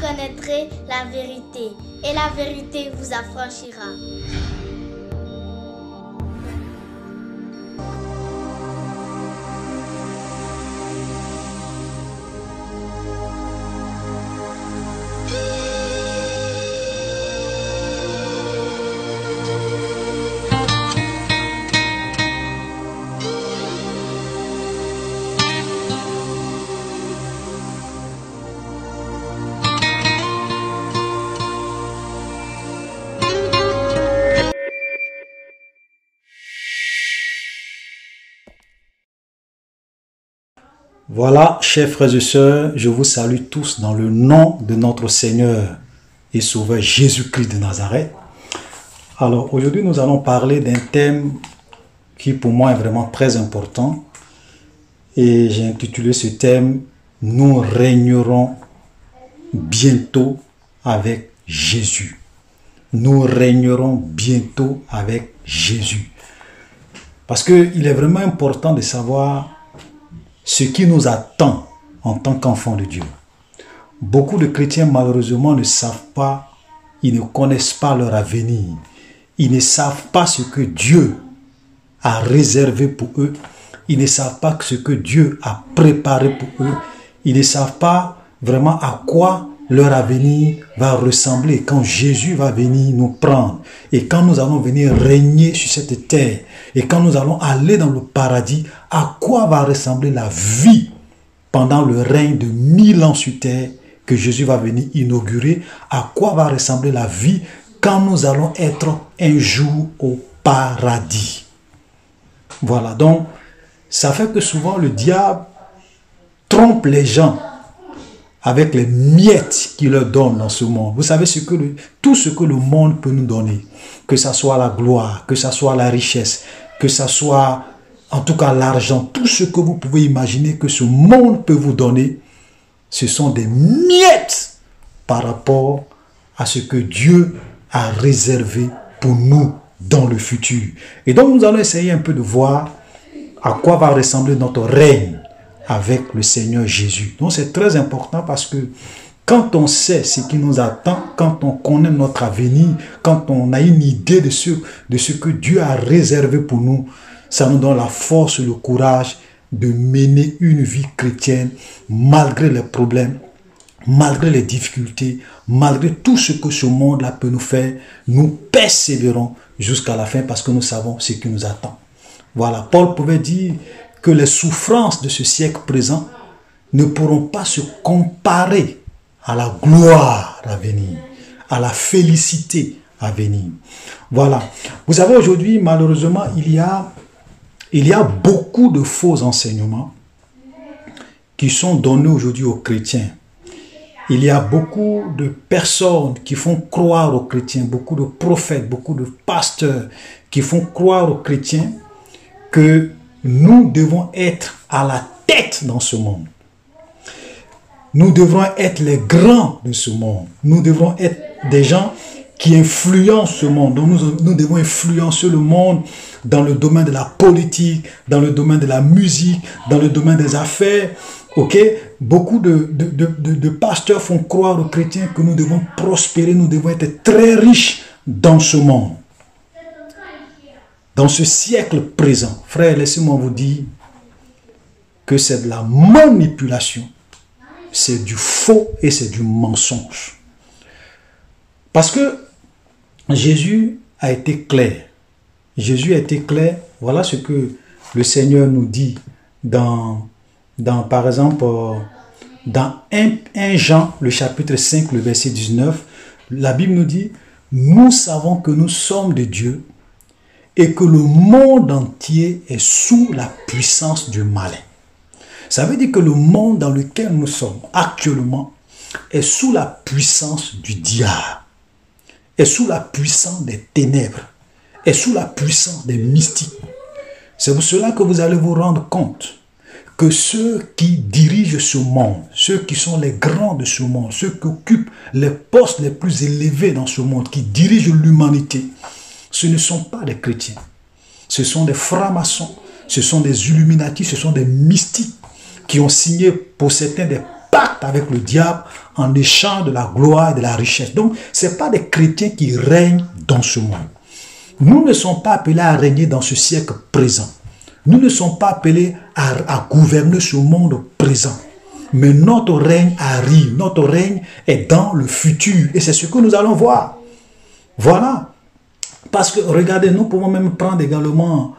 connaîtrez la vérité, et la vérité vous affranchira. Voilà, chers frères et sœurs, je vous salue tous dans le nom de notre Seigneur et Sauveur Jésus-Christ de Nazareth. Alors, aujourd'hui, nous allons parler d'un thème qui, pour moi, est vraiment très important. Et j'ai intitulé ce thème « Nous régnerons bientôt avec Jésus ». Nous régnerons bientôt avec Jésus. Parce qu'il est vraiment important de savoir ce qui nous attend en tant qu'enfants de Dieu. Beaucoup de chrétiens, malheureusement, ne savent pas, ils ne connaissent pas leur avenir. Ils ne savent pas ce que Dieu a réservé pour eux. Ils ne savent pas ce que Dieu a préparé pour eux. Ils ne savent pas vraiment à quoi leur avenir va ressembler quand Jésus va venir nous prendre. Et quand nous allons venir régner sur cette terre. Et quand nous allons aller dans le paradis, à quoi va ressembler la vie pendant le règne de 1000 ans sur terre que Jésus va venir inaugurer? À quoi va ressembler la vie quand nous allons être un jour au paradis? Voilà, donc ça fait que souvent le diable trompe les gens avec les miettes qu'il leur donne dans ce monde. Vous savez, tout ce que le monde peut nous donner, que ce soit la gloire, que ce soit la richesse, que ce soit en tout cas l'argent, tout ce que vous pouvez imaginer que ce monde peut vous donner, ce sont des miettes par rapport à ce que Dieu a réservé pour nous dans le futur. Et donc nous allons essayer un peu de voir à quoi va ressembler notre règne avec le Seigneur Jésus. Donc c'est très important parce que quand on sait ce qui nous attend, quand on connaît notre avenir, quand on a une idée de ce que Dieu a réservé pour nous, ça nous donne la force, le courage de mener une vie chrétienne malgré les problèmes, malgré les difficultés, malgré tout ce que ce monde-là peut nous faire. Nous persévérons jusqu'à la fin parce que nous savons ce qui nous attend. Voilà, Paul pouvait dire que les souffrances de ce siècle présent ne pourront pas se comparer à la gloire à venir, à la félicité à venir. Voilà. Vous savez, aujourd'hui, malheureusement, il y a beaucoup de faux enseignements qui sont donnés aujourd'hui aux chrétiens. Il y a beaucoup de personnes qui font croire aux chrétiens, beaucoup de prophètes, beaucoup de pasteurs qui font croire aux chrétiens que nous devons être à la tête dans ce monde. Nous devrons être les grands de ce monde. Nous devrons être des gens qui influencent ce monde. Donc nous devons influencer le monde dans le domaine de la politique, dans le domaine de la musique, dans le domaine des affaires. Ok? Beaucoup de pasteurs font croire aux chrétiens que nous devons prospérer, nous devons être très riches dans ce monde. Dans ce siècle présent, frère, laissez-moi vous dire que c'est de la manipulation, c'est du faux et c'est du mensonge. Parce que Jésus a été clair. Jésus a été clair. Voilà ce que le Seigneur nous dit par exemple, dans 1 Jean, le chapitre 5, le verset 19. La Bible nous dit, nous savons que nous sommes de Dieu et que le monde entier est sous la puissance du malin. Ça veut dire que le monde dans lequel nous sommes actuellement est sous la puissance du diable, est sous la puissance des ténèbres, est sous la puissance des mystiques. C'est pour cela que vous allez vous rendre compte que ceux qui dirigent ce monde, ceux qui sont les grands de ce monde, ceux qui occupent les postes les plus élevés dans ce monde, qui dirigent l'humanité, ce ne sont pas des chrétiens. Ce sont des francs-maçons, ce sont des illuminatis, ce sont des mystiques qui ont signé pour certains des pacte avec le diable en échange de la gloire et de la richesse. Donc, ce n'est pas des chrétiens qui règnent dans ce monde. Nous ne sommes pas appelés à régner dans ce siècle présent. Nous ne sommes pas appelés à gouverner ce monde présent. Mais notre règne arrive, notre règne est dans le futur. Et c'est ce que nous allons voir. Voilà. Parce que, regardez, nous pouvons même prendre également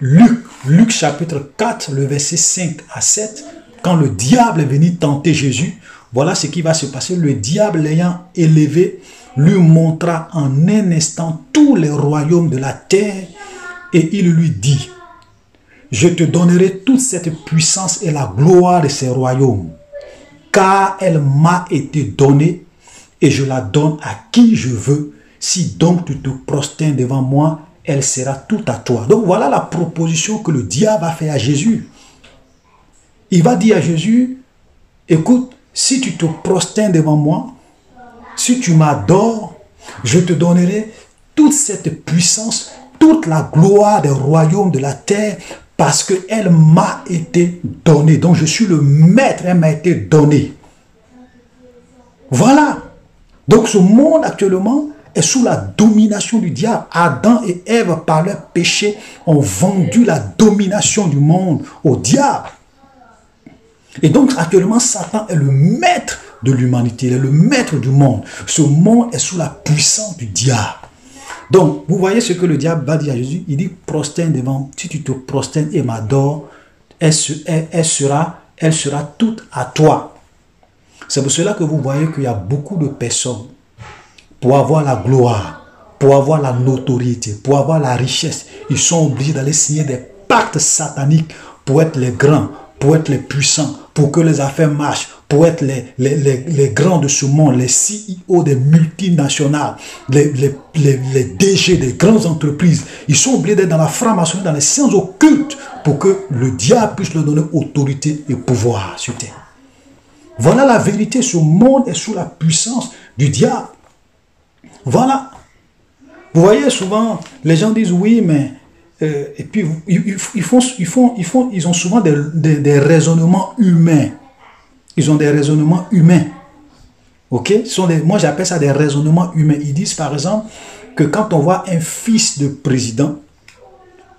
Luc chapitre 4, le verset 5 à 7. Quand le diable est venu tenter Jésus, voilà ce qui va se passer. Le diable l'ayant élevé, lui montra en un instant tous les royaumes de la terre et il lui dit, je te donnerai toute cette puissance et la gloire de ces royaumes, car elle m'a été donnée et je la donne à qui je veux. Si donc tu te prosternes devant moi, elle sera tout à toi. Donc voilà la proposition que le diable a fait à Jésus. Il va dire à Jésus, écoute, si tu te prosternes devant moi, si tu m'adores, je te donnerai toute cette puissance, toute la gloire des royaumes de la terre, parce qu'elle m'a été donnée. Donc je suis le maître, elle m'a été donnée. Voilà. Donc ce monde actuellement est sous la domination du diable. Adam et Ève, par leur péché, ont vendu la domination du monde au diable. Et donc actuellement, Satan est le maître de l'humanité, il est le maître du monde. Ce monde est sous la puissance du diable. Donc, vous voyez ce que le diable va dire à Jésus. Il dit, prosterne devant, si tu te prosternes et m'adores, elle sera toute à toi. C'est pour cela que vous voyez qu'il y a beaucoup de personnes, pour avoir la gloire, pour avoir la notoriété, pour avoir la richesse, ils sont obligés d'aller signer des pactes sataniques pour être les grands, pour être les puissants, pour que les affaires marchent, pour être les grands de ce monde, les CEO des multinationales, les DG des grandes entreprises. Ils sont obligés d'être dans la franc-maçonnerie, dans les sciences occultes, pour que le diable puisse leur donner autorité et pouvoir sur terre. Voilà la vérité, ce monde est sous la puissance du diable. Voilà. Vous voyez souvent, les gens disent oui, mais... et puis, ils ont souvent des raisonnements humains. Ils ont des raisonnements humains. Ok? Moi, j'appelle ça des raisonnements humains. Ils disent, par exemple, que quand on voit un fils de président,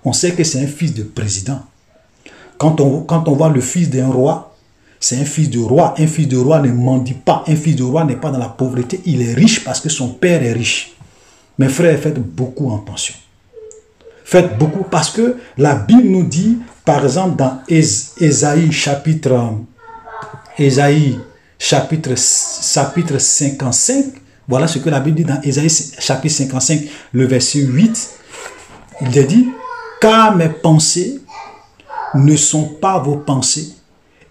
on sait que c'est un fils de président. Quand on voit le fils d'un roi, c'est un fils de roi. Un fils de roi ne mendie pas. Un fils de roi n'est pas dans la pauvreté. Il est riche parce que son père est riche. Mes frères, faites beaucoup attention. Faites beaucoup parce que la Bible nous dit, par exemple, dans Ésaïe chapitre 55, voilà ce que la Bible dit dans Ésaïe chapitre 55, le verset 8. Il est dit, car mes pensées ne sont pas vos pensées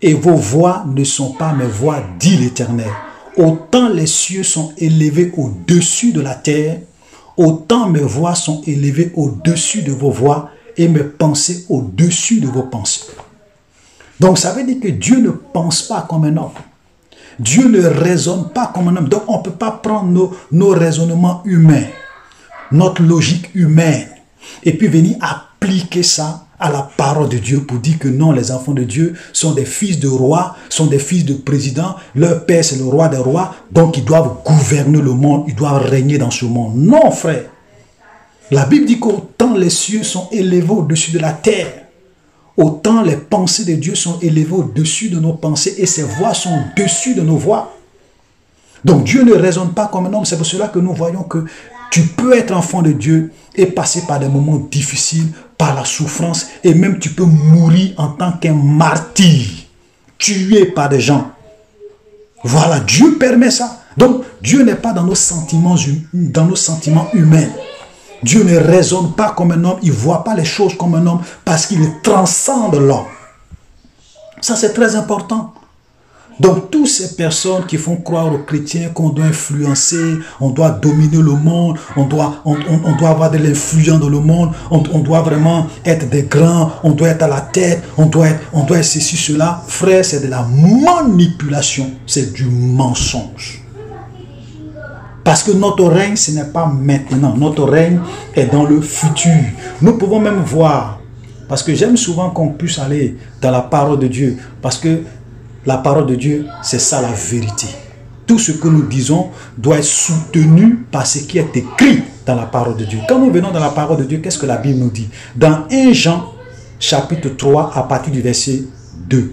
et vos voix ne sont pas mes voix, dit l'Éternel. Autant les cieux sont élevés au-dessus de la terre, autant mes voix sont élevées au-dessus de vos voix et mes pensées au-dessus de vos pensées. Donc ça veut dire que Dieu ne pense pas comme un homme. Dieu ne raisonne pas comme un homme. Donc on ne peut pas prendre nos raisonnements humains, notre logique humaine, et puis venir appliquer ça à la parole de Dieu pour dire que non, les enfants de Dieu sont des fils de rois, sont des fils de présidents, leur père c'est le roi des rois, donc ils doivent gouverner le monde, ils doivent régner dans ce monde. Non, frère. La Bible dit qu'autant les cieux sont élevés au-dessus de la terre, autant les pensées de Dieu sont élevées au-dessus de nos pensées et ses voix sont au-dessus de nos voix. Donc Dieu ne raisonne pas comme un homme. C'est pour cela que nous voyons que tu peux être enfant de Dieu et passer par des moments difficiles, par la souffrance, et même tu peux mourir en tant qu'un martyr, tué par des gens. Voilà, Dieu permet ça. Donc Dieu n'est pas dans nos sentiments humains. Dieu ne raisonne pas comme un homme, il ne voit pas les choses comme un homme parce qu'il transcende l'homme. Ça c'est très important. Donc, toutes ces personnes qui font croire aux chrétiens qu'on doit influencer, on doit dominer le monde, on doit avoir de l'influence dans le monde, on doit vraiment être des grands, on doit être à la tête, on doit être ceci, cela. Frère, c'est de la manipulation, c'est du mensonge. Parce que notre règne, ce n'est pas maintenant, notre règne est dans le futur. Nous pouvons même voir, parce que j'aime souvent qu'on puisse aller dans la parole de Dieu, parce que La parole de Dieu, c'est ça la vérité. Tout ce que nous disons doit être soutenu par ce qui est écrit dans la parole de Dieu. Quand nous venons dans la parole de Dieu, qu'est-ce que la Bible nous dit? Dans 1 Jean, chapitre 3, à partir du verset 2.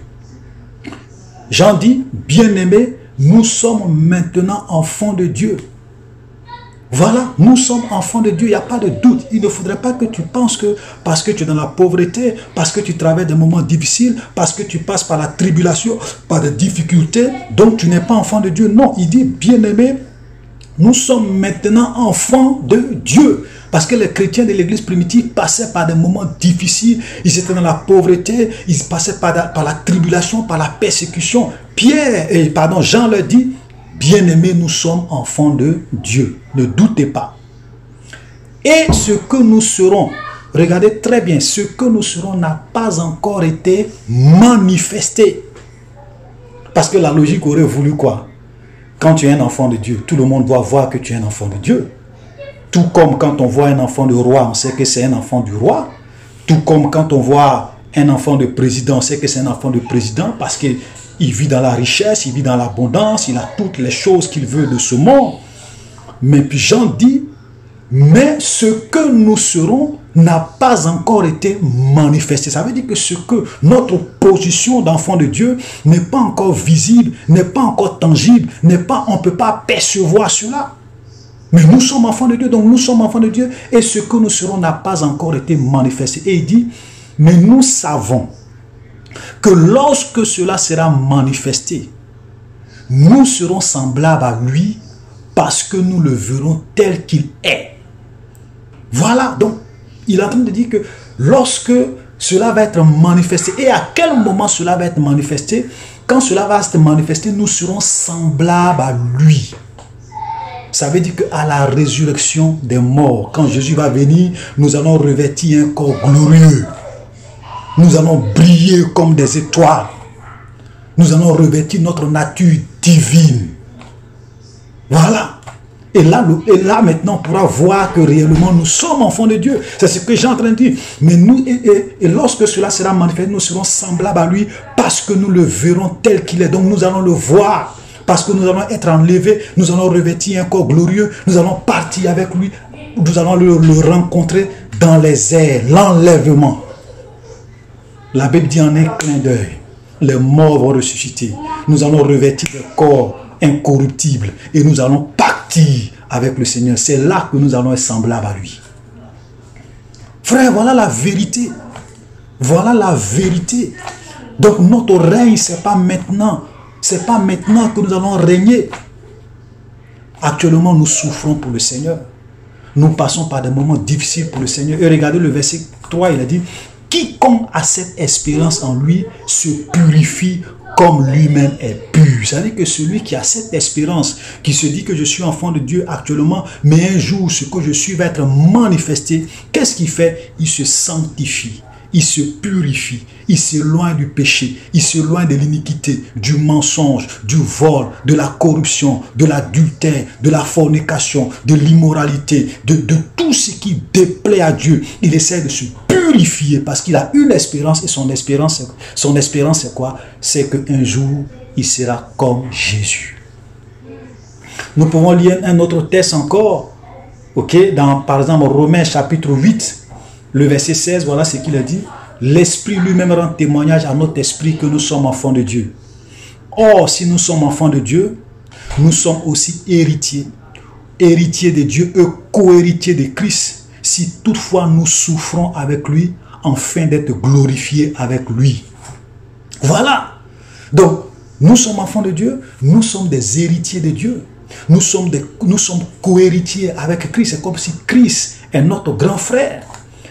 Jean dit, bien-aimés, nous sommes maintenant enfants de Dieu. Voilà, nous sommes enfants de Dieu, il n'y a pas de doute. Il ne faudrait pas que tu penses que parce que tu es dans la pauvreté, parce que tu traverses des moments difficiles, parce que tu passes par la tribulation, par des difficultés, donc tu n'es pas enfant de Dieu. Non, il dit, bien-aimés, nous sommes maintenant enfants de Dieu. Parce que les chrétiens de l'église primitive passaient par des moments difficiles, ils étaient dans la pauvreté, ils passaient par la tribulation, par la persécution. Jean leur dit, bien-aimés, nous sommes enfants de Dieu. Ne doutez pas. Et ce que nous serons, regardez très bien, ce que nous serons n'a pas encore été manifesté. Parce que la logique aurait voulu quoi? Quand tu es un enfant de Dieu, tout le monde doit voir que tu es un enfant de Dieu. Tout comme quand on voit un enfant de roi, on sait que c'est un enfant du roi. Tout comme quand on voit un enfant de président, on sait que c'est un enfant de président parce qu'il vit dans la richesse, il vit dans l'abondance, il a toutes les choses qu'il veut de ce monde. Mais puis Jean dit, mais ce que nous serons n'a pas encore été manifesté. Ça veut dire que notre position d'enfant de Dieu n'est pas encore visible, n'est pas encore tangible, on ne peut pas percevoir cela. Mais nous sommes enfants de Dieu, donc nous sommes enfants de Dieu, et ce que nous serons n'a pas encore été manifesté. Et il dit, mais nous savons que lorsque cela sera manifesté, nous serons semblables à lui parce que nous le verrons tel qu'il est. Voilà, donc il est en train de dire que lorsque cela va être manifesté, et à quel moment cela va être manifesté? Quand cela va se manifester, nous serons semblables à lui. Ça veut dire qu'à la résurrection des morts, quand Jésus va venir, nous allons revêtir un corps glorieux. Nous allons briller comme des étoiles. Nous allons revêtir notre nature divine. Voilà. Et là, maintenant, on pourra voir que réellement, nous sommes enfants de Dieu. C'est ce que j'ai en train de dire. Mais nous, et lorsque cela sera manifesté, nous serons semblables à lui parce que nous le verrons tel qu'il est. Donc, nous allons le voir. Parce que nous allons être enlevés, nous allons revêtir un corps glorieux, nous allons partir avec lui, nous allons le rencontrer dans les airs, l'enlèvement. La Bible dit en un clin d'œil, les morts vont ressusciter. Nous allons revêtir des corps incorruptibles et nous allons partir avec le Seigneur. C'est là que nous allons être semblables à lui. Frère, voilà la vérité. Voilà la vérité. Donc notre règne, c'est pas maintenant. C'est pas maintenant que nous allons régner. Actuellement, nous souffrons pour le Seigneur. Nous passons par des moments difficiles pour le Seigneur. Et regardez le verset 3, il a dit, quiconque a cette espérance en lui se purifie comme lui-même est pur. C'est-à-dire que celui qui a cette espérance, qui se dit que je suis enfant de Dieu actuellement, mais un jour ce que je suis va être manifesté, qu'est-ce qu'il fait? Il se sanctifie. Il se purifie, il s'éloigne du péché, il s'éloigne de l'iniquité, du mensonge, du vol, de la corruption, de l'adultère, de la fornication, de l'immoralité, de tout ce qui déplaît à Dieu. Il essaie de se purifier parce qu'il a une espérance et son espérance c'est quoi? C'est qu'un jour, il sera comme Jésus. Nous pouvons lire un autre texte encore, ok, dans par exemple Romains chapitre 8, le verset 16, voilà ce qu'il a dit. L'Esprit lui-même rend témoignage à notre esprit que nous sommes enfants de Dieu. Or, si nous sommes enfants de Dieu, nous sommes aussi héritiers. Héritiers de Dieu et co-héritiers de Christ. Si toutefois nous souffrons avec lui, afin d'être glorifiés avec lui. Voilà. Donc, nous sommes enfants de Dieu, nous sommes des héritiers de Dieu. Nous sommes co-héritiers avec Christ. C'est comme si Christ est notre grand frère.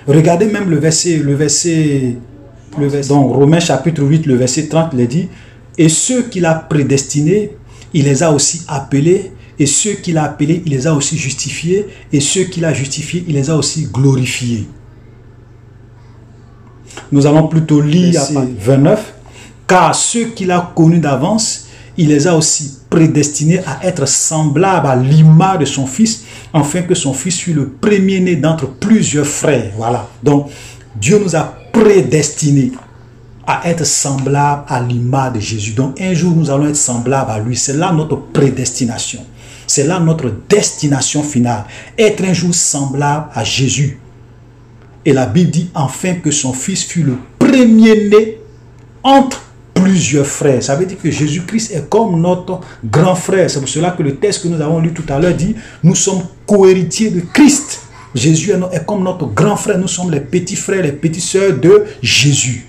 Regardez même le verset, donc Romains chapitre 8, le verset 30, il dit, et ceux qu'il a prédestinés, il les a aussi appelés, et ceux qu'il a appelés, il les a aussi justifiés, et ceux qu'il a justifiés, il les a aussi glorifiés. Nous allons plutôt lire verset 29, car ceux qu'il a connus d'avance, il les a aussi prédestinés à être semblables à l'image de son fils, afin que son fils fût le premier-né d'entre plusieurs frères. Voilà. Donc, Dieu nous a prédestinés à être semblables à l'image de Jésus. Donc un jour, nous allons être semblables à lui. C'est là notre prédestination. C'est là notre destination finale. Être un jour semblable à Jésus. Et la Bible dit enfin que son fils fut le premier-né entre plusieurs frères. Ça veut dire que Jésus-Christ est comme notre grand frère. C'est pour cela que le texte que nous avons lu tout à l'heure dit, nous sommes co-héritiers de Christ. Jésus est comme notre grand frère. Nous sommes les petits frères, les petites sœurs de Jésus.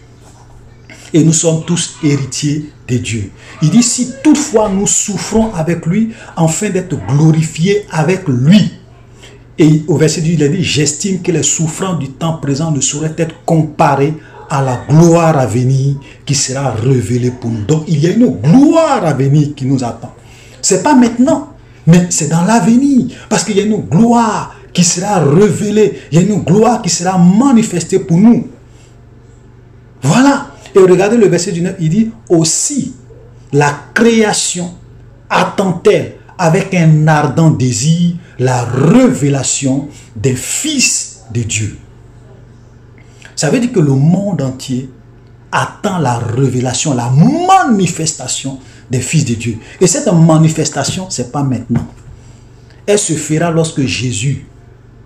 Et nous sommes tous héritiers de Dieu. Il dit, si toutefois nous souffrons avec lui, afin d'être glorifiés avec lui. Et au verset 10, il a dit, j'estime que les souffrances du temps présent ne sauraient être comparées à la gloire à venir qui sera révélée pour nous. Donc il y a une gloire à venir qui nous attend. Ce n'est pas maintenant, mais c'est dans l'avenir. Parce qu'il y a une gloire qui sera révélée. Il y a une gloire qui sera manifestée pour nous. Voilà. Et regardez le verset du 9, il dit aussi, la création attend-elle avec un ardent désir la révélation des fils de Dieu. Ça veut dire que le monde entier attend la révélation, la manifestation des fils de Dieu. Et cette manifestation, ce n'est pas maintenant. Elle se fera lorsque Jésus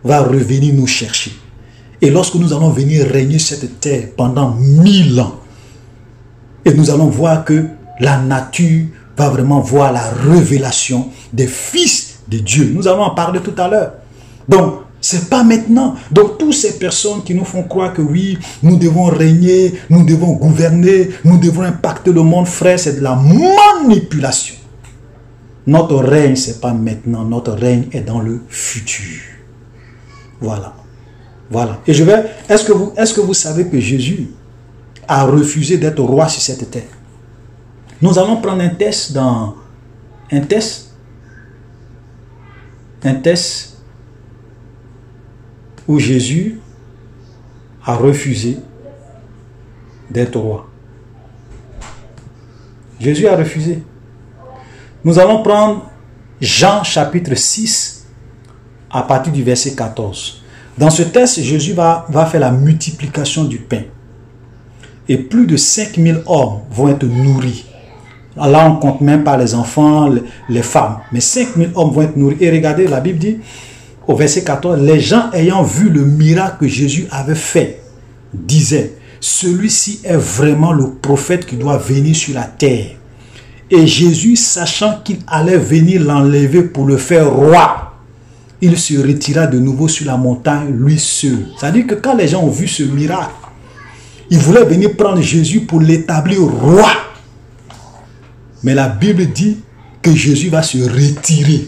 va revenir nous chercher. Et lorsque nous allons venir régner cette terre pendant 1000 ans. Et nous allons voir que la nature va vraiment voir la révélation des fils de Dieu. Nous allons en parler tout à l'heure. Donc, ce n'est pas maintenant. Donc, toutes ces personnes qui nous font croire que oui, nous devons régner, nous devons gouverner, nous devons impacter le monde, frère, c'est de la manipulation. Notre règne, ce n'est pas maintenant. Notre règne est dans le futur. Voilà. Voilà. Et je vais... Est-ce que vous savez que Jésus a refusé d'être roi sur cette terre? Nous allons prendre un test dans... Un test où Jésus a refusé d'être roi. Jésus a refusé. Nous allons prendre Jean chapitre 6 à partir du verset 14. Dans ce texte, Jésus va faire la multiplication du pain. Et plus de 5000 hommes vont être nourris. Là, on ne compte même pas les enfants, les femmes. Mais 5000 hommes vont être nourris. Et regardez, la Bible dit, au verset 14, les gens ayant vu le miracle que Jésus avait fait, disaient, celui-ci est vraiment le prophète qui doit venir sur la terre. Et Jésus, sachant qu'il allait venir l'enlever pour le faire roi, il se retira de nouveau sur la montagne, lui seul. C'est-à-dire que quand les gens ont vu ce miracle, ils voulaient venir prendre Jésus pour l'établir roi. Mais la Bible dit que Jésus va se retirer.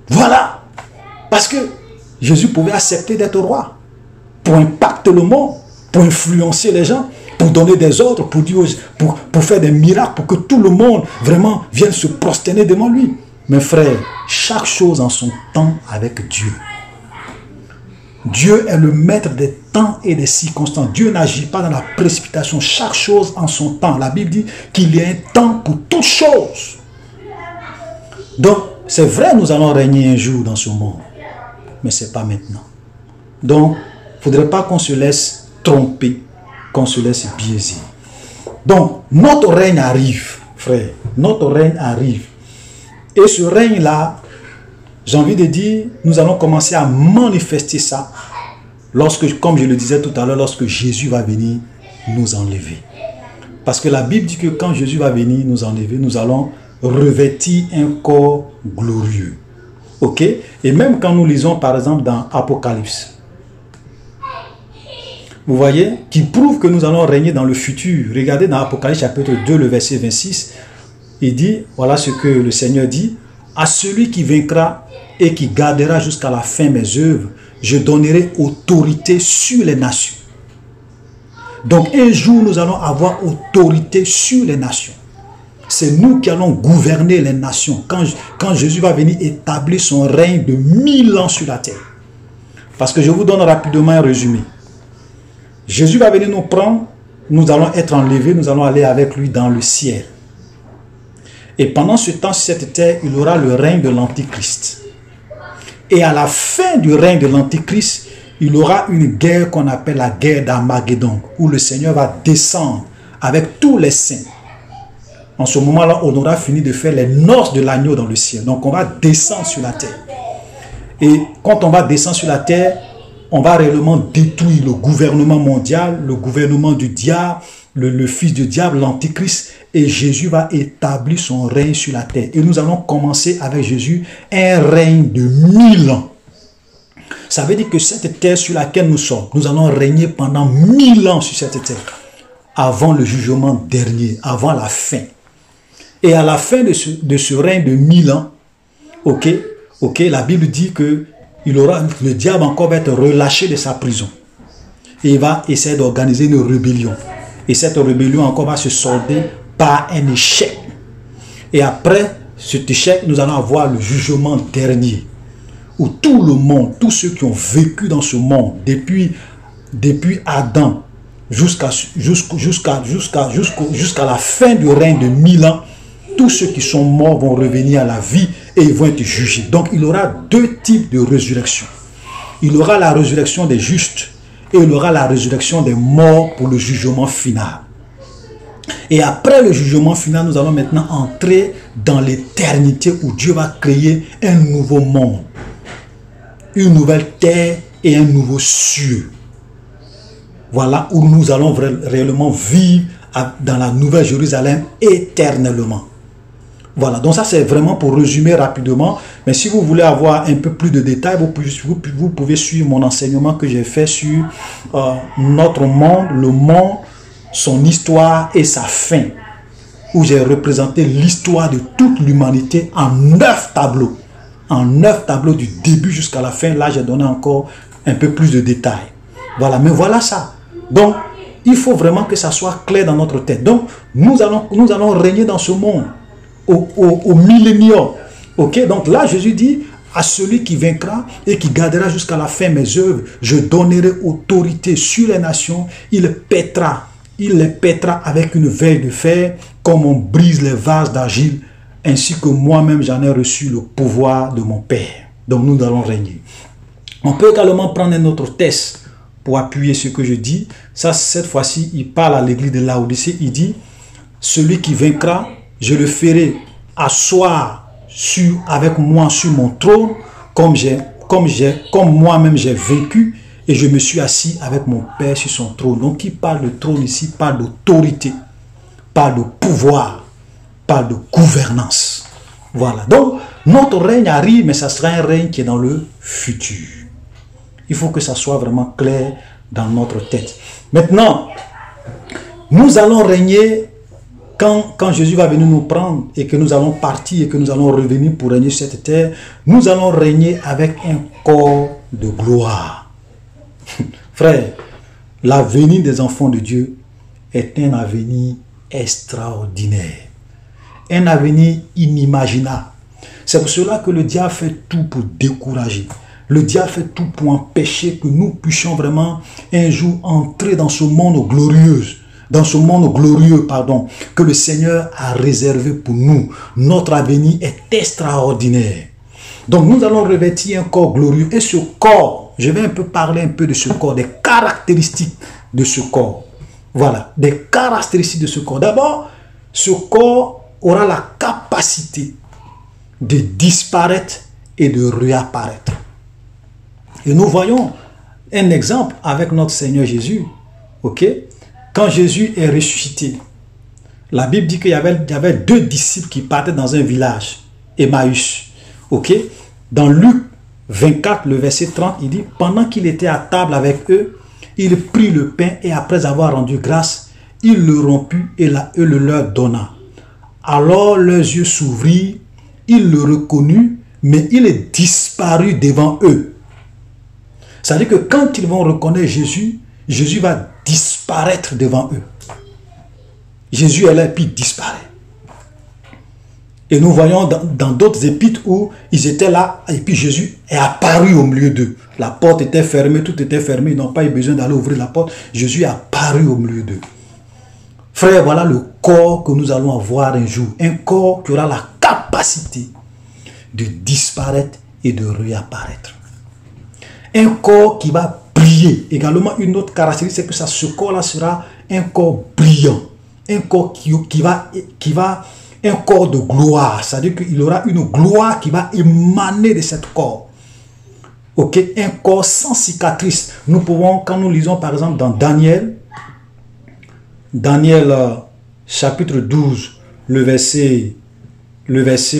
Voilà. Parce que Jésus pouvait accepter d'être roi. Pour impacter le monde, pour influencer les gens, pour donner des ordres, pour faire des miracles, pour que tout le monde vraiment vienne se prosterner devant lui. Mes frères, chaque chose en son temps avec Dieu. Dieu est le maître des temps et des circonstances. Dieu n'agit pas dans la précipitation. Chaque chose en son temps. La Bible dit qu'il y a un temps pour toutes choses. Donc, c'est vrai, nous allons régner un jour dans ce monde. Mais ce n'est pas maintenant. Donc, il ne faudrait pas qu'on se laisse tromper, qu'on se laisse biaiser. Donc, notre règne arrive, frère. Notre règne arrive. Et ce règne-là, j'ai envie de dire, nous allons commencer à manifester ça lorsque, comme je le disais tout à l'heure, lorsque Jésus va venir nous enlever. Parce que la Bible dit que quand Jésus va venir nous enlever, nous allons revêtir un corps glorieux. Ok? Et même quand nous lisons par exemple dans Apocalypse, vous voyez, qui prouve que nous allons régner dans le futur. Regardez dans Apocalypse chapitre 2, le verset 26, il dit, voilà ce que le Seigneur dit, à celui qui vaincra et qui gardera jusqu'à la fin mes œuvres, je donnerai autorité sur les nations. Donc un jour, nous allons avoir autorité sur les nations. C'est nous qui allons gouverner les nations. Quand Jésus va venir établir son règne de 1000 ans sur la terre. Parce que je vous donne rapidement un résumé. Jésus va venir nous prendre, nous allons être enlevés, nous allons aller avec lui dans le ciel. Et pendant ce temps, sur cette terre, il aura le règne de l'Antichrist. Et à la fin du règne de l'Antichrist, il y aura une guerre qu'on appelle la guerre d'Armageddon, où le Seigneur va descendre avec tous les saints. En ce moment-là, on aura fini de faire les noces de l'agneau dans le ciel. Donc, on va descendre sur la terre. Et quand on va descendre sur la terre, on va réellement détruire le gouvernement mondial, le gouvernement du diable, le fils du diable, l'antichrist. Et Jésus va établir son règne sur la terre. Et nous allons commencer avec Jésus un règne de 1000 ans. Ça veut dire que cette terre sur laquelle nous sommes, nous allons régner pendant 1000 ans sur cette terre. Avant le jugement dernier, avant la fin. Et à la fin de ce règne de 1000 ans, la Bible dit que le diable encore va être relâché de sa prison. Et il va essayer d'organiser une rébellion. Et cette rébellion encore va se solder par un échec. Et après cet échec, nous allons avoir le jugement dernier. Où tout le monde, tous ceux qui ont vécu dans ce monde, depuis Adam jusqu'à la fin du règne de 1000 ans, tous ceux qui sont morts vont revenir à la vie et ils vont être jugés. Donc il y aura deux types de résurrection. Il y aura la résurrection des justes et il y aura la résurrection des morts pour le jugement final. Et après le jugement final, nous allons maintenant entrer dans l'éternité où Dieu va créer un nouveau monde, une nouvelle terre et un nouveau cieux. Voilà où nous allons réellement vivre dans la nouvelle Jérusalem éternellement. Voilà, donc ça c'est vraiment pour résumer rapidement. Mais si vous voulez avoir un peu plus de détails, vous pouvez suivre mon enseignement que j'ai fait sur notre monde, le monde, son histoire et sa fin. Où j'ai représenté l'histoire de toute l'humanité en 9 tableaux. En 9 tableaux du début jusqu'à la fin. Là, j'ai donné encore un peu plus de détails. Voilà, mais voilà ça. Donc, il faut vraiment que ça soit clair dans notre tête. Donc, nous allons régner dans ce monde au millénium. Ok, donc là, Jésus dit à celui qui vaincra et qui gardera jusqu'à la fin mes œuvres, je donnerai autorité sur les nations. Il les pètera avec une veille de fer, comme on brise les vases d'argile, ainsi que moi-même j'en ai reçu le pouvoir de mon Père. Donc nous allons régner. On peut également prendre un autre texte pour appuyer ce que je dis. Ça, cette fois-ci, il parle à l'église de Laodicée. Il dit, celui qui vaincra, je le ferai asseoir avec moi sur mon trône, comme moi-même j'ai vaincu, et je me suis assis avec mon Père sur son trône. Donc, qui parle de trône ici, parle d'autorité, parle de pouvoir, parle de gouvernance. Voilà. Donc, notre règne arrive, mais ça sera un règne qui est dans le futur. Il faut que ça soit vraiment clair dans notre tête. Maintenant, nous allons régner quand Jésus va venir nous prendre et que nous allons partir et que nous allons revenir pour régner sur cette terre. Nous allons régner avec un corps de gloire. Frère, l'avenir des enfants de Dieu est un avenir extraordinaire. Un avenir inimaginable. C'est pour cela que le diable fait tout pour décourager. Le diable fait tout pour empêcher que nous puissions vraiment un jour entrer dans ce monde glorieux. Que le Seigneur a réservé pour nous. Notre avenir est extraordinaire. Donc nous allons revêtir un corps glorieux. Et ce corps, je vais parler un peu de ce corps, des caractéristiques de ce corps. Voilà, des caractéristiques de ce corps. D'abord, ce corps aura la capacité de disparaître et de réapparaître. Et nous voyons un exemple avec notre Seigneur Jésus. Ok? Quand Jésus est ressuscité, la Bible dit qu'il y avait 2 disciples qui partaient dans un village, Emmaüs. Ok? Dans Luc 24, le verset 30, il dit, pendant qu'il était à table avec eux, il prit le pain et après avoir rendu grâce, il le rompit et le leur donna. Alors leurs yeux s'ouvrirent, ils le reconnurent, mais il est disparu devant eux. C'est-à-dire que quand ils vont reconnaître Jésus, Jésus va disparaître devant eux. Jésus est là et puis il disparaît. Et nous voyons dans d'autres épîtres où ils étaient là et puis Jésus est apparu au milieu d'eux. La porte était fermée, tout était fermé, ils n'ont pas eu besoin d'aller ouvrir la porte. Jésus est apparu au milieu d'eux. Frère, voilà le corps que nous allons avoir un jour. Un corps qui aura la capacité de disparaître et de réapparaître. Un corps qui va briller. Également, une autre caractéristique, c'est que ce corps-là sera un corps brillant. Un corps un corps de gloire. C'est-à-dire qu'il aura une gloire qui va émaner de ce corps. Ok, un corps sans cicatrice. Nous pouvons, quand nous lisons par exemple dans Daniel chapitre 12, le verset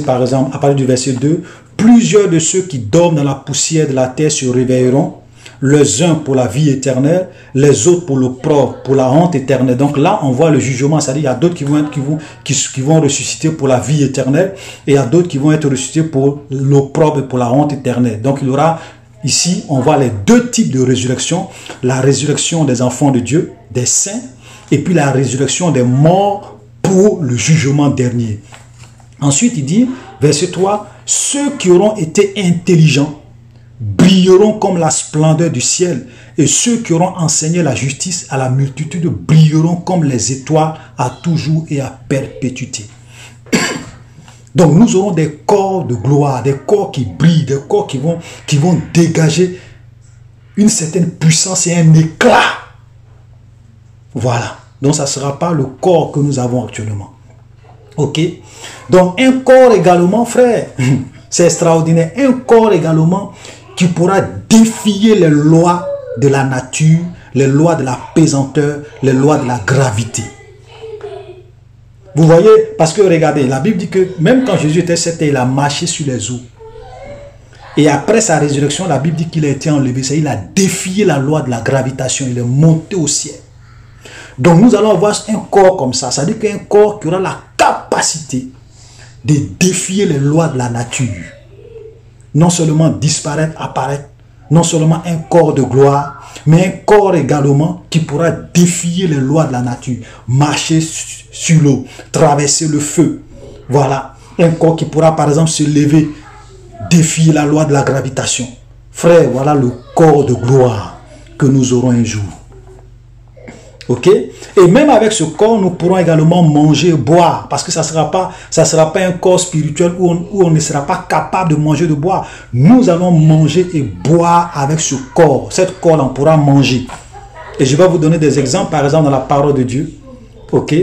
par exemple, à partir du verset 2, plusieurs de ceux qui dorment dans la poussière de la terre se réveilleront, les uns pour la vie éternelle, les autres pour l'opprobre, pour la honte éternelle. Donc là, on voit le jugement, c'est-à-dire il y a d'autres qui vont ressusciter pour la vie éternelle, et il y a d'autres qui vont être ressuscités pour l'opprobre et pour la honte éternelle. Donc il y aura, ici, on voit les deux types de résurrection, la résurrection des enfants de Dieu, des saints, et puis la résurrection des morts pour le jugement dernier. Ensuite, il dit, verset 3, ceux qui auront été intelligents brilleront comme la splendeur du ciel, et ceux qui auront enseigné la justice à la multitude brilleront comme les étoiles à toujours et à perpétuité. Donc nous aurons des corps de gloire, des corps qui brillent, des corps qui vont dégager une certaine puissance et un éclat. Voilà. Donc ça ne sera pas le corps que nous avons actuellement. Ok. Donc un corps également, frère, c'est extraordinaire, un corps également qui pourra défier les lois de la nature, les lois de la pesanteur, les lois de la gravité. Vous voyez, parce que regardez, la Bible dit que même quand Jésus était sur terre, il a marché sur les eaux. Et après sa résurrection, la Bible dit qu'il a été enlevé. Il a défié la loi de la gravitation, il est monté au ciel. Donc nous allons avoir un corps comme ça. Ça veut dire qu'un corps qui aura la capacité de défier les lois de la nature. Non seulement disparaître, apparaître, non seulement un corps de gloire, mais un corps également qui pourra défier les lois de la nature, marcher sur l'eau, traverser le feu. Voilà, un corps qui pourra par exemple se lever, défier la loi de la gravitation. Frère, voilà le corps de gloire que nous aurons un jour. Ok? Et même avec ce corps, nous pourrons également manger et boire. Parce que ça sera pas un corps spirituel où on ne sera pas capable de manger et de boire. Nous allons manger et boire avec ce corps. Cette corps-là, on pourra manger. Et je vais vous donner des exemples, par exemple, dans la parole de Dieu. Ok?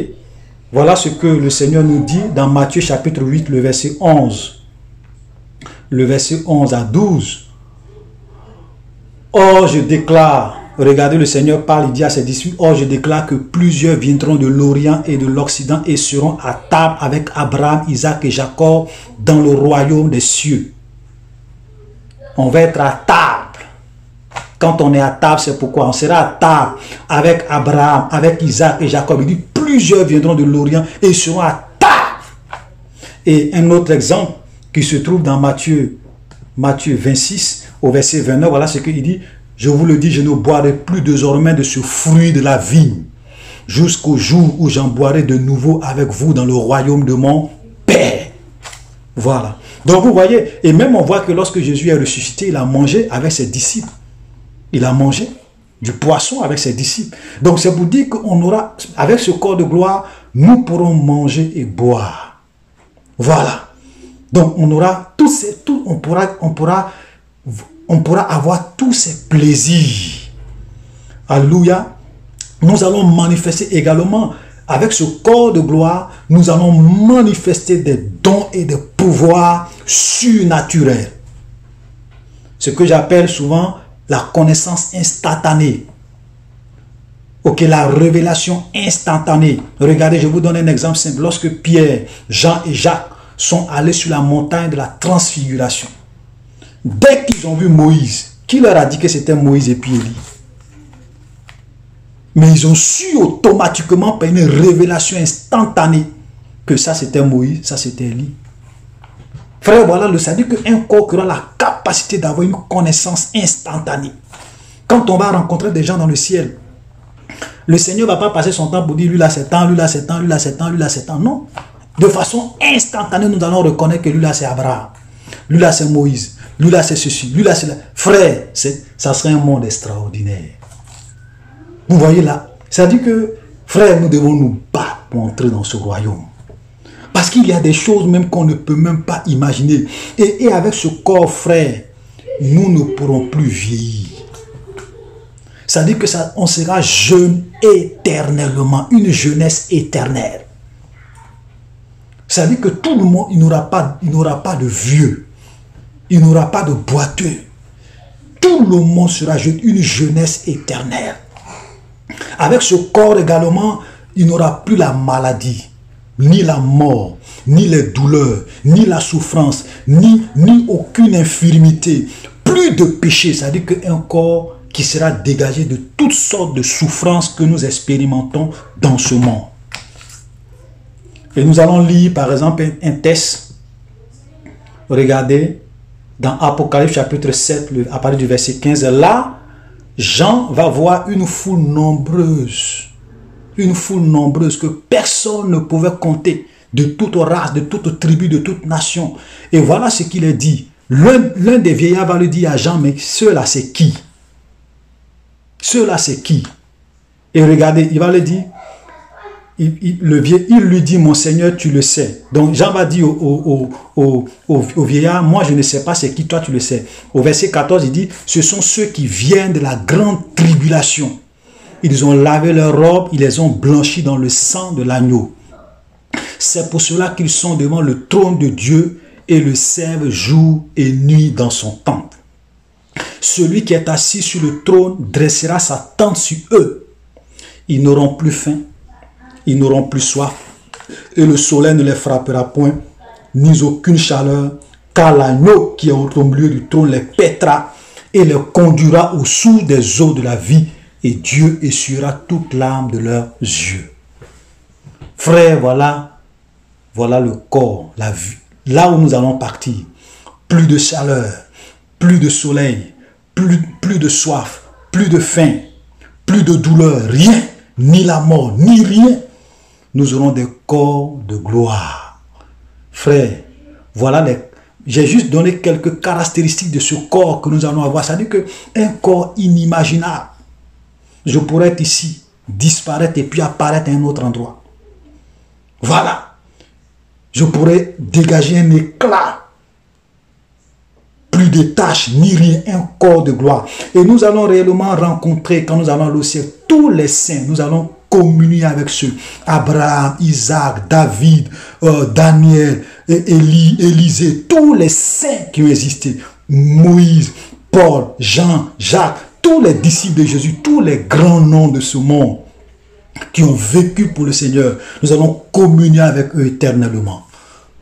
Voilà ce que le Seigneur nous dit dans Matthieu chapitre 8, le verset 11. Le verset 11 à 12. Or, je déclare... Regardez, le Seigneur parle, il dit à ses disciples, « Or, je déclare que plusieurs viendront de l'Orient et de l'Occident et seront à table avec Abraham, Isaac et Jacob dans le royaume des cieux. » On va être à table. Quand on est à table, c'est pourquoi on sera à table avec Abraham, avec Isaac et Jacob. Il dit, plusieurs viendront de l'Orient et seront à table. Et un autre exemple qui se trouve dans Matthieu 26, au verset 29, voilà ce qu'il dit. Je vous le dis, je ne boirai plus désormais de ce fruit de la vigne, jusqu'au jour où j'en boirai de nouveau avec vous dans le royaume de mon Père. Voilà. Donc vous voyez, et même on voit que lorsque Jésus est ressuscité, il a mangé avec ses disciples. Il a mangé du poisson avec ses disciples. Donc c'est pour dire qu'on aura, avec ce corps de gloire, nous pourrons manger et boire. Voilà. Donc on aura on pourra avoir tous ces plaisirs. Alléluia. Nous allons manifester également, avec ce corps de gloire, nous allons manifester des dons et des pouvoirs surnaturels. Ce que j'appelle souvent la connaissance instantanée. Ok, la révélation instantanée. Regardez, je vous donne un exemple simple. Lorsque Pierre, Jean et Jacques sont allés sur la montagne de la transfiguration, dès qu'ils ont vu Moïse, qui leur a dit que c'était Moïse et puis Élie? Mais ils ont su automatiquement par une révélation instantanée que ça c'était Moïse, ça c'était Élie. Frère, voilà, ça dit qu'un corps qui aura la capacité d'avoir une connaissance instantanée. Quand on va rencontrer des gens dans le ciel, le Seigneur ne va pas passer son temps pour dire lui là c'est temps, lui là c'est temps, lui là c'est temps, lui là c'est temps. Non. De façon instantanée, nous allons reconnaître que lui là c'est Abraham, lui là c'est Moïse. Lui là c'est ceci, lui là c'est là. Frère, ça serait un monde extraordinaire. Vous voyez là, ça dit que, frère, nous devons nous battre pour entrer dans ce royaume. Parce qu'il y a des choses même qu'on ne peut même pas imaginer. Et avec ce corps, frère, nous ne pourrons plus vieillir. Ça dit que ça, on sera jeune éternellement, une jeunesse éternelle. Ça dit que tout le monde, il n'aura pas de vieux, il n'aura pas de boiteux. Tout le monde sera jeune, une jeunesse éternelle. Avec ce corps également, il n'aura plus la maladie, ni la mort, ni les douleurs, ni la souffrance, ni aucune infirmité. Plus de péché, c'est-à-dire qu'un corps qui sera dégagé de toutes sortes de souffrances que nous expérimentons dans ce monde. Et nous allons lire par exemple un texte. Regardez, dans Apocalypse chapitre 7, à partir du verset 15, là, Jean va voir une foule nombreuse que personne ne pouvait compter, de toute race, de toute tribu, de toute nation. Et voilà ce qu'il est dit. L'un des vieillards va lui dire à Jean, mais ceux-là c'est qui? Ceux-là c'est qui? Et regardez, il va le dire, il lui dit, mon Seigneur, tu le sais. Donc Jean va dire au vieillard, moi je ne sais pas c'est qui, toi tu le sais. Au verset 14, il dit, ce sont ceux qui viennent de la grande tribulation. Ils ont lavé leurs robes, ils les ont blanchis dans le sang de l'agneau. C'est pour cela qu'ils sont devant le trône de Dieu et le servent jour et nuit dans son temple. Celui qui est assis sur le trône dressera sa tente sur eux. Ils n'auront plus faim, ils n'auront plus soif, et le soleil ne les frappera point, ni aucune chaleur, car l'agneau qui est au milieu du trône les paîtra et les conduira aux sources des eaux de la vie, et Dieu essuiera toute larme de leurs yeux. Frère, voilà le corps, la vie. Là où nous allons partir, plus de chaleur, plus de soleil, plus de soif, plus de faim, plus de douleur, rien, ni la mort, ni rien. Nous aurons des corps de gloire. Frère, voilà j'ai juste donné quelques caractéristiques de ce corps que nous allons avoir. Ça veut dire qu'un corps inimaginable. Je pourrais être ici, disparaître et puis apparaître à un autre endroit. Voilà. Je pourrais dégager un éclat. Plus de taches, ni rien, un corps de gloire. Et nous allons réellement rencontrer, quand nous allons au ciel, tous les saints. Nous allons communier avec ceux. Abraham, Isaac, David, Daniel, Élie, Élisée, tous les saints qui ont existé. Moïse, Paul, Jean, Jacques, tous les disciples de Jésus, tous les grands noms de ce monde qui ont vécu pour le Seigneur. Nous allons communier avec eux éternellement.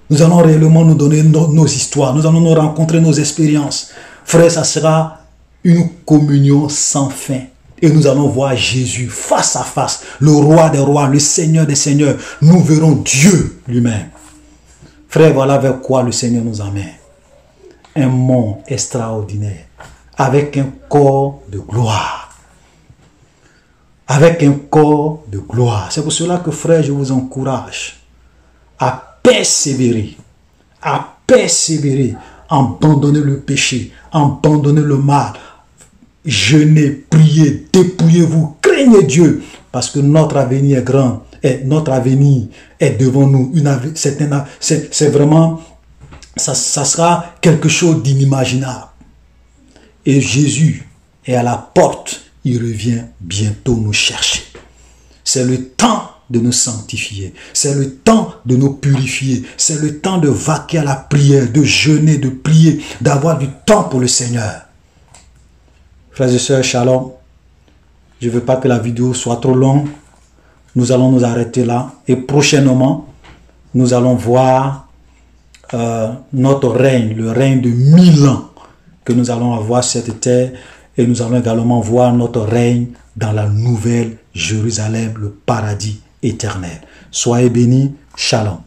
Nous allons réellement nous donner nos histoires. Nous allons nous rencontrer nos expériences. Frère, ça sera une communion sans fin. Et nous allons voir Jésus face à face, le roi des rois, le Seigneur des seigneurs. Nous verrons Dieu lui-même. Frère, voilà vers quoi le Seigneur nous amène. Un monde extraordinaire, avec un corps de gloire. Avec un corps de gloire. C'est pour cela que, frère, je vous encourage à persévérer, abandonner le péché, abandonner le mal, jeûnez, priez, dépouillez-vous, craignez Dieu, parce que notre avenir est grand, et notre avenir est devant nous. C'est vraiment, ça sera quelque chose d'inimaginable. Et Jésus est à la porte, il revient bientôt nous chercher. C'est le temps de nous sanctifier. C'est le temps de nous purifier. C'est le temps de vaquer à la prière, de jeûner, de prier, d'avoir du temps pour le Seigneur. Frères et sœurs, shalom. Je ne veux pas que la vidéo soit trop longue. Nous allons nous arrêter là. Et prochainement, nous allons voir notre règne, le règne de 1000 ans que nous allons avoir sur cette terre. Et nous allons également voir notre règne dans la nouvelle Jérusalem, le paradis éternel. Soyez bénis. Shalom.